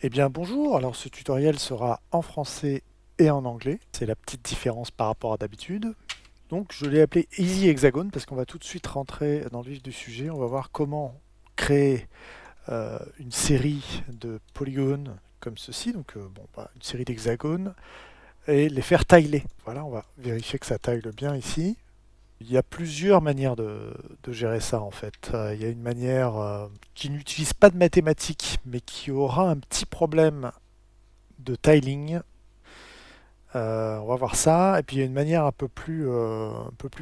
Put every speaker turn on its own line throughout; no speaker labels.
Eh bien bonjour, alors ce tutoriel sera en français et en anglais. C'est la petite différence par rapport à d'habitude. Donc je l'ai appelé Easy Hexagon parce qu'on va tout de suite rentrer dans le vif du sujet. On va voir comment créer une série de polygones comme ceci, donc une série d'hexagones, et les faire tiler. Voilà, on va vérifier que ça tile bien ici. Il y a plusieurs manières de gérer ça en fait. Il y a une manière qui n'utilise pas de mathématiques mais qui aura un petit problème de tiling. On va voir ça. Et puis il y a une manière un peu plus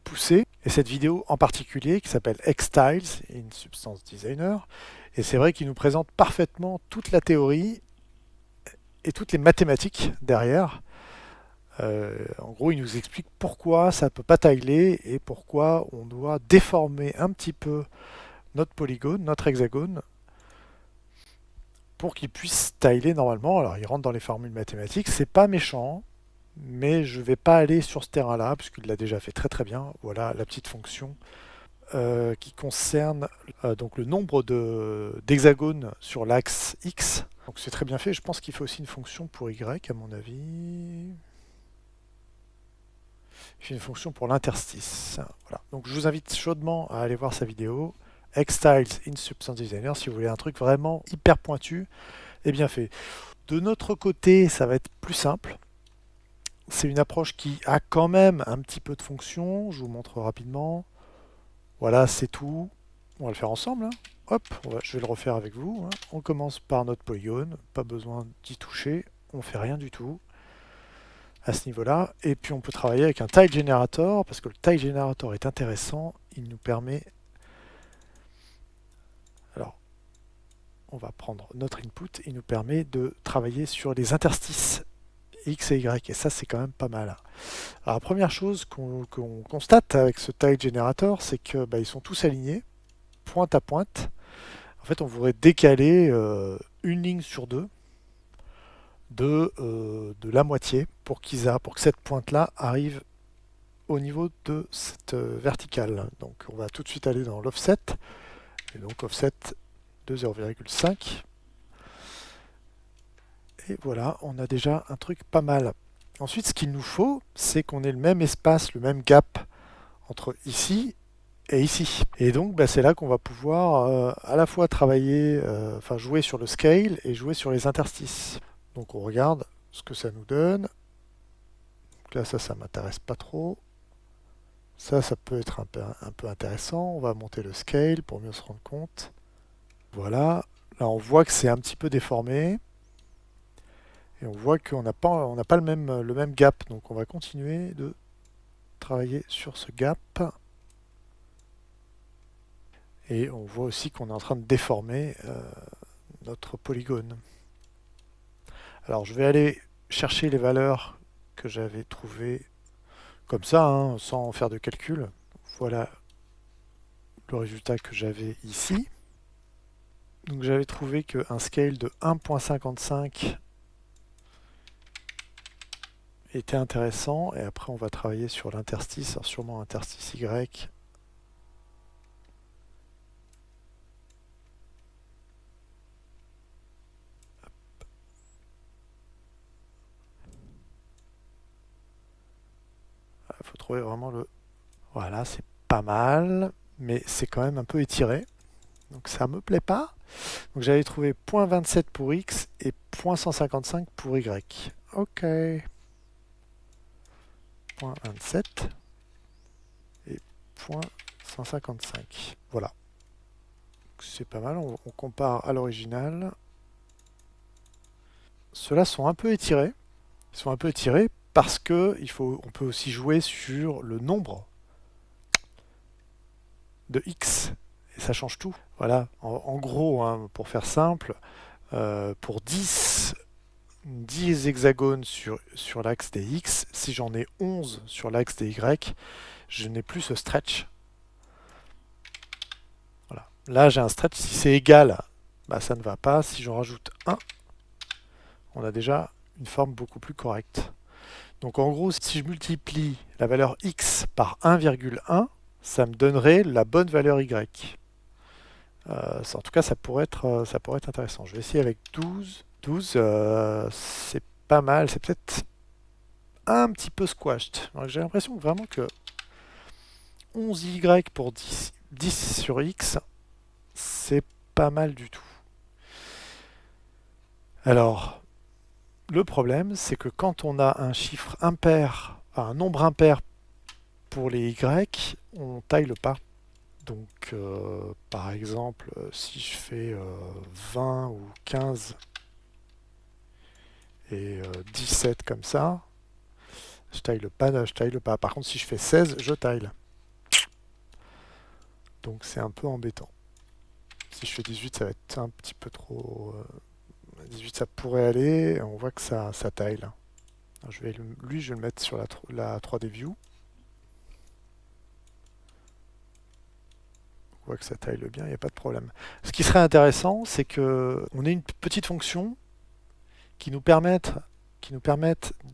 poussée. Et cette vidéo en particulier qui s'appelle Xtiles in Substance Designer. Et c'est vrai qu'il nous présente parfaitement toute la théorie et toutes les mathématiques derrière. En gros, il nous explique pourquoi ça ne peut pas tiler et pourquoi on doit déformer un petit peu notre polygone, notre hexagone, pour qu'il puisse tiler normalement. Alors, il rentre dans les formules mathématiques. C'est pas méchant, mais je ne vais pas aller sur ce terrain-là, puisqu'il l'a déjà fait très très bien. Voilà la petite fonction qui concerne donc le nombre d'hexagones sur l'axe X. Donc c'est très bien fait. Je pense qu'il faut aussi une fonction pour Y, à mon avis. Il fait une fonction pour l'interstice. Voilà. Donc je vous invite chaudement à aller voir sa vidéo. Xtiles in Substance Designer, si vous voulez un truc vraiment hyper pointu et bien fait. De notre côté, ça va être plus simple. C'est une approche qui a quand même un petit peu de fonction. Je vous montre rapidement. Voilà, c'est tout. On va le faire ensemble, hein. Hop, je vais le refaire avec vous, hein. On commence par notre polygone. Pas besoin d'y toucher. On fait rien du tout à ce niveau-là. Et puis on peut travailler avec un tile generator, parce que le tile generator est intéressant. Il nous permet... Alors, on va prendre notre input. Il nous permet de travailler sur les interstices X et Y. Et ça, c'est quand même pas mal. Alors, la première chose qu'on constate avec ce tile generator, c'est que ils sont tous alignés, pointe à pointe. En fait, on voudrait décaler une ligne sur deux de la moitié pour que cette pointe-là arrive au niveau de cette verticale. Donc, on va tout de suite aller dans l'offset. Et donc, offset de 0,5. Et voilà, on a déjà un truc pas mal. Ensuite, ce qu'il nous faut, c'est qu'on ait le même espace, le même gap entre ici et ici. Et donc, c'est là qu'on va pouvoir à la fois travailler, enfin jouer sur le scale et jouer sur les interstices. Donc, on regarde ce que ça nous donne. Donc là, ça m'intéresse pas trop. Ça peut être un peu intéressant. On va monter le scale pour mieux se rendre compte. Voilà. Là, on voit que c'est un petit peu déformé. Et on voit qu'on n'a pas le même gap. Donc, on va continuer de travailler sur ce gap. Et on voit aussi qu'on est en train de déformer notre polygone. Alors je vais aller chercher les valeurs que j'avais trouvées comme ça, hein, sans faire de calcul. Voilà le résultat que j'avais ici. Donc j'avais trouvé qu'un scale de 1.55 était intéressant. Et après on va travailler sur l'interstice, alors sûrement interstice Y. Il faut trouver vraiment le... Voilà, c'est pas mal, mais c'est quand même un peu étiré. Donc ça me plaît pas. Donc j'avais trouvé 0.27 pour X et 0.155 pour Y. Ok. 0.27 et 0.155. Voilà. C'est pas mal. On compare à l'original. Ceux-là sont un peu étirés. Ils sont un peu étirés parce que on peut aussi jouer sur le nombre de X. Et ça change tout. Voilà. En gros, hein, pour faire simple, pour 10 hexagones sur l'axe des X, si j'en ai 11 sur l'axe des Y, je n'ai plus ce stretch. Voilà. Là, j'ai un stretch. Si c'est égal, ça ne va pas. Si j'en rajoute 1, on a déjà une forme beaucoup plus correcte. Donc en gros, si je multiplie la valeur X par 1,1, ça me donnerait la bonne valeur Y. En tout cas, ça pourrait être intéressant. Je vais essayer avec 12. 12, c'est pas mal, c'est peut-être un petit peu squashed. J'ai l'impression vraiment que 11y pour 10 sur x, c'est pas mal du tout. Alors, le problème, c'est que quand on a un chiffre impair, un nombre impair pour les y, on taille le pas. Donc, par exemple, si je fais 20 ou 15 et 17 comme ça, je taille le pas, je taille le pas. Par contre, si je fais 16, je taille. Donc, c'est un peu embêtant. Si je fais 18, ça va être un petit peu trop... 18, ça pourrait aller. On voit que ça taille. Là. Lui, je vais le mettre sur la 3D View. On voit que ça taille bien, il n'y a pas de problème. Ce qui serait intéressant, c'est qu'on ait une petite fonction qui nous permette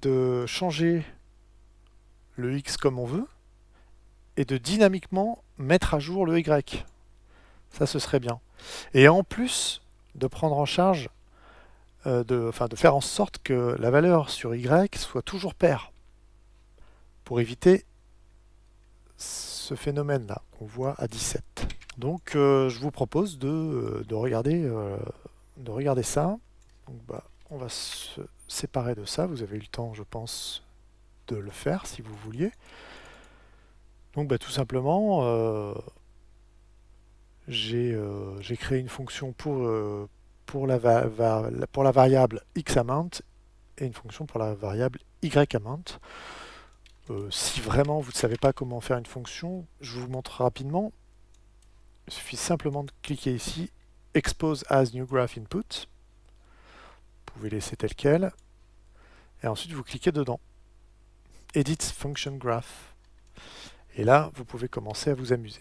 de changer le x comme on veut et de dynamiquement mettre à jour le y. Ça, ce serait bien. Et en plus, de prendre en charge, de faire en sorte que la valeur sur y soit toujours paire pour éviter ce phénomène-là qu'on voit à 17. Donc, je vous propose de regarder ça. Donc, on va se séparer de ça. Vous avez eu le temps, je pense, de le faire si vous vouliez. Donc, tout simplement, j'ai créé une fonction pour la variable xAmount et une fonction pour la variable yAmount. Si vraiment vous ne savez pas comment faire une fonction, je vous montre rapidement. Il suffit simplement de cliquer ici, Expose as new graph input. Vous pouvez laisser tel quel. Et ensuite, vous cliquez dedans. Edit function graph. Et là, vous pouvez commencer à vous amuser.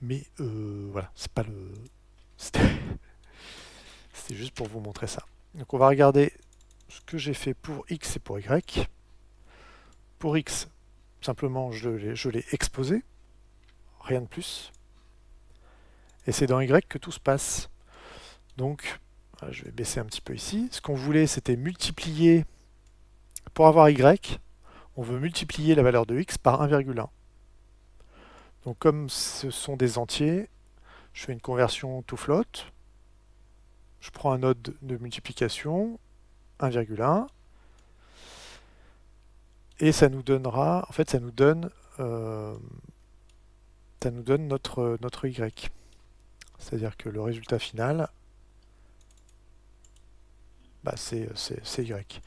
Mais voilà, c'est pas le... C'était juste pour vous montrer ça. Donc on va regarder ce que j'ai fait pour x et pour y. Pour x, simplement, je l'ai exposé. Rien de plus. Et c'est dans y que tout se passe. Donc, je vais baisser un petit peu ici. Ce qu'on voulait, c'était multiplier, pour avoir y, on veut multiplier la valeur de x par 1,1. Donc comme ce sont des entiers, je fais une conversion to float. Je prends un node de multiplication, 1,1. Et ça nous donnera, en fait, ça nous donne notre y. C'est-à-dire que le résultat final, c'est y.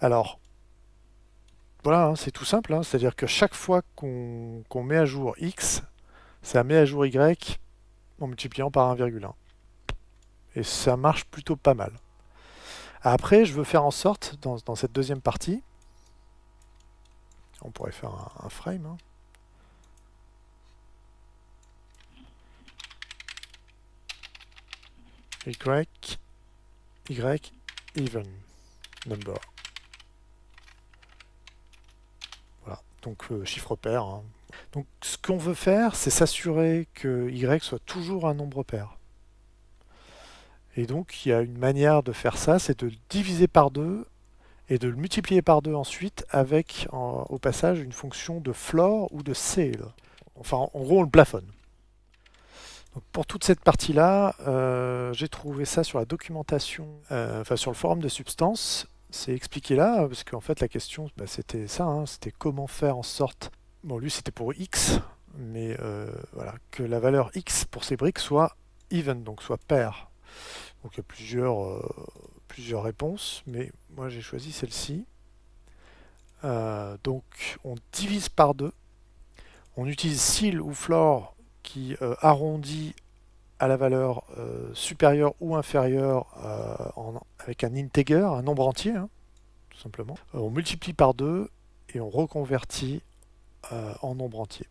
Alors, voilà, hein, c'est tout simple. Hein, c'est-à-dire que chaque fois qu'on met à jour x, ça met à jour y en multipliant par 1,1. Et ça marche plutôt pas mal. Après, je veux faire en sorte, dans cette deuxième partie, on pourrait faire un frame. Hein. Y even number. Voilà, donc chiffre pair. Hein. Donc ce qu'on veut faire, c'est s'assurer que y soit toujours un nombre pair. Et donc il y a une manière de faire ça, c'est de le diviser par 2 et de le multiplier par 2 ensuite avec au passage une fonction de floor ou de ceil. Enfin en gros on le plafonne. Donc pour toute cette partie-là, j'ai trouvé ça sur la documentation, sur le forum de Substance. C'est expliqué là, parce qu'en fait la question c'était ça, hein, c'était comment faire en sorte, bon lui c'était pour x, mais voilà, que la valeur x pour ces briques soit even, donc soit pair. Donc il y a plusieurs réponses, mais moi j'ai choisi celle-ci. Donc on divise par 2, on utilise ceil ou floor qui arrondit à la valeur supérieure ou inférieure avec un integer, un nombre entier, hein, tout simplement. On multiplie par 2 et on reconvertit en nombre entier.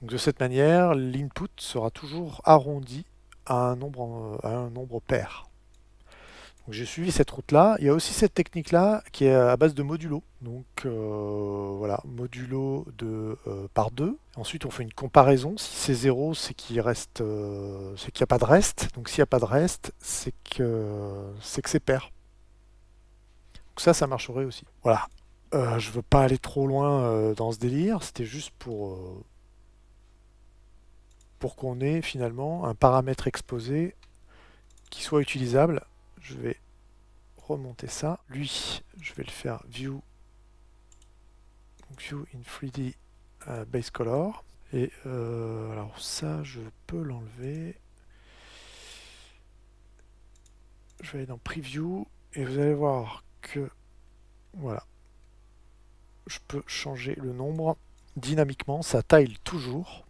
Donc de cette manière, l'input sera toujours arrondi à un nombre pair. Donc j'ai suivi cette route-là. Il y a aussi cette technique-là qui est à base de modulo. Donc voilà, modulo par 2. Ensuite on fait une comparaison. Si c'est 0, c'est qu'il reste, c'est qu'il n'y a pas de reste. Donc s'il n'y a pas de reste, c'est que c'est pair. Donc ça marcherait aussi. Voilà. Je veux pas aller trop loin dans ce délire. C'était juste pour qu'on ait finalement un paramètre exposé qui soit utilisable. Je vais remonter ça. Lui, je vais le faire view, view in 3D base color. Et alors ça, je peux l'enlever. Je vais aller dans preview et vous allez voir que voilà, je peux changer le nombre dynamiquement. Ça tile toujours.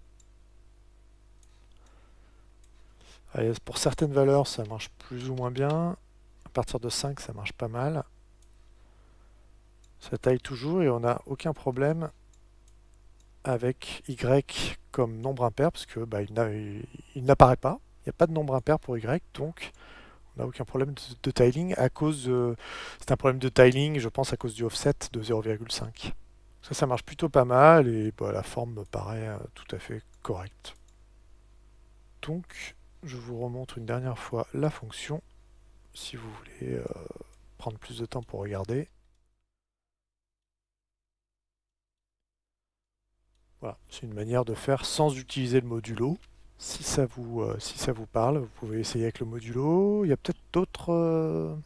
Allez, pour certaines valeurs, ça marche plus ou moins bien. À partir de 5, ça marche pas mal. Ça taille toujours et on n'a aucun problème avec Y comme nombre impair parce que il n'apparaît pas. Il n'y a pas de nombre impair pour Y, donc on n'a aucun problème de tiling à cause. C'est un problème de tiling, je pense, à cause du offset de 0,5. Ça marche plutôt pas mal et la forme me paraît tout à fait correcte. Donc, je vous remontre une dernière fois la fonction si vous voulez prendre plus de temps pour regarder. Voilà, c'est une manière de faire sans utiliser le modulo. Si ça vous parle, vous pouvez essayer avec le modulo. Il y a peut-être d'autres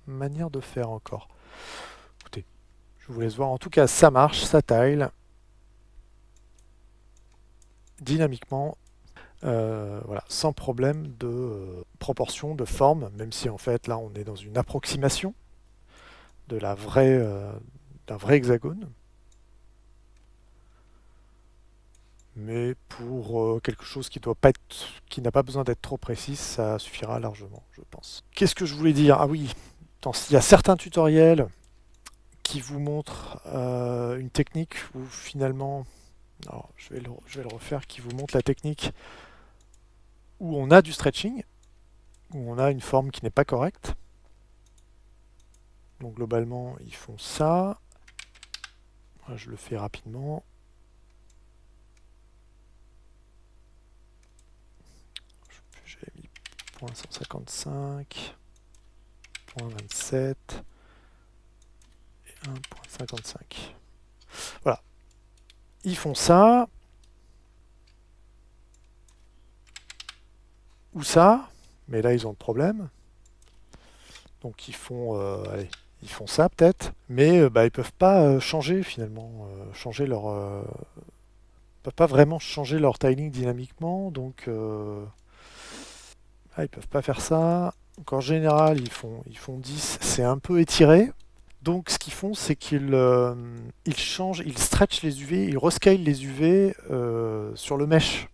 manières de faire encore. Écoutez, je vous laisse voir. En tout cas, ça marche, ça tile dynamiquement, voilà, sans problème de proportion, de forme, même si en fait là on est dans une approximation de d'un vrai hexagone. Mais pour quelque chose qui doit pas être, qui n'a pas besoin d'être trop précis, ça suffira largement, je pense. Qu'est-ce que je voulais dire? Ah oui, il y a certains tutoriels qui vous montrent une technique où finalement, alors je vais le refaire, qui vous montre la technique où on a du stretching, où on a une forme qui n'est pas correcte. Donc globalement, ils font ça. Moi, je le fais rapidement. J'avais mis .155, .27 et 1.55. Voilà. Ils font ça. Ou ça. Mais là, ils ont le problème. Donc ils font, allez, ils font ça peut-être, mais ils peuvent pas changer finalement, changer leur, peuvent pas vraiment changer leur tiling dynamiquement, donc ils peuvent pas faire ça. Donc en général, ils font 10, c'est un peu étiré. Donc ce qu'ils font, c'est ils changent, ils stretchent les UV, ils rescalent les UV sur le mesh.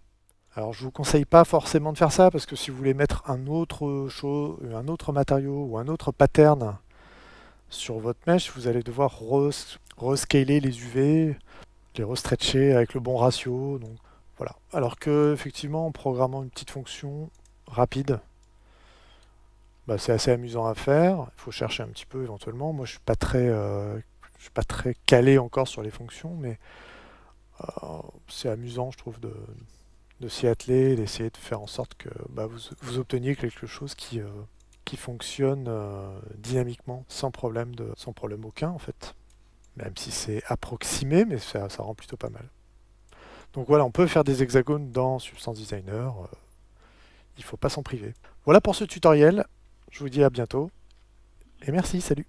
Alors je vous conseille pas forcément de faire ça parce que si vous voulez mettre un autre matériau ou un autre pattern sur votre mesh, vous allez devoir rescaler les UV, les restretcher avec le bon ratio. Donc voilà. Alors que effectivement, en programmant une petite fonction rapide, c'est assez amusant à faire. Il faut chercher un petit peu éventuellement. Moi, je suis pas très calé encore sur les fonctions, mais c'est amusant, je trouve, de s'y atteler, d'essayer de faire en sorte que vous obteniez quelque chose qui fonctionne dynamiquement, sans problème aucun en fait. Même si c'est approximé, mais ça rend plutôt pas mal. Donc voilà, on peut faire des hexagones dans Substance Designer, il ne faut pas s'en priver. Voilà pour ce tutoriel, je vous dis à bientôt, et merci, salut!